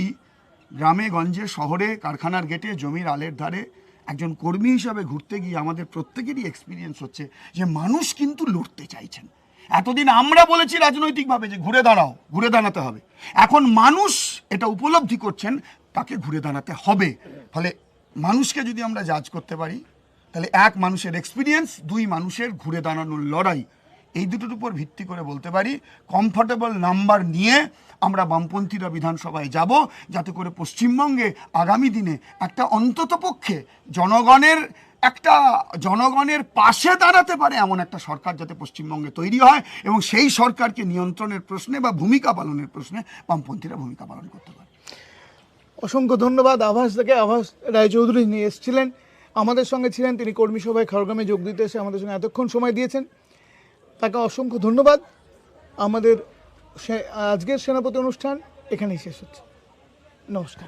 গ্রামে গঞ্জে শহরে কারখানার গেটে জমির আলের ধারে একজন কর্মী হিসাবে ঘুরতে গিয়ে আমাদের প্রত্যেকেরই এক্সপিরিয়েন্স হচ্ছে যে মানুষ কিন্তু লড়তে চাইছেন। এতদিন আমরা বলেছি রাজনৈতিকভাবে যে ঘুরে দাঁড়াও, ঘুরে দাঁড়াতে হবে, এখন মানুষ এটা উপলব্ধি করছেন তাকে ঘুরে দাঁড়াতে হবে। ফলে মানুষকে যদি আমরা জাজ করতে পারি, তাহলে এক, মানুষের এক্সপিরিয়েন্স, দুই, মানুষের ঘুরে দাঁড়ানোর লড়াই, এই দুটোর উপর ভিত্তি করে বলতে পারি কমফোর্টেবল নাম্বার নিয়ে আমরা বামপন্থীরা বিধানসভায় যাব, যাতে করে পশ্চিমবঙ্গে আগামী দিনে একটা অন্ততপক্ষে জনগণের পাশে দাঁড়াতে পারে এমন একটা সরকার যাতে পশ্চিমবঙ্গে তৈরি হয়, এবং সেই সরকারকে নিয়ন্ত্রণের প্রশ্নে বা ভূমিকা পালনের প্রশ্নে বামপন্থীরা ভূমিকা পালন করতে পারে। অসংখ্য ধন্যবাদ। আভাস থেকে আভাস রায়চৌধুরী নিয়ে এসেছিলেন, আমাদের সঙ্গে ছিলেন, তিনি কর্মী সভায় খড়গ্রামে যোগ দিতে এসে আমাদের সঙ্গে এতক্ষণ সময় দিয়েছেন, তাকে অসংখ্য ধন্যবাদ। আমাদের আজকের সেনাপতি অনুষ্ঠান এখানেই শেষ হচ্ছে। নমস্কার।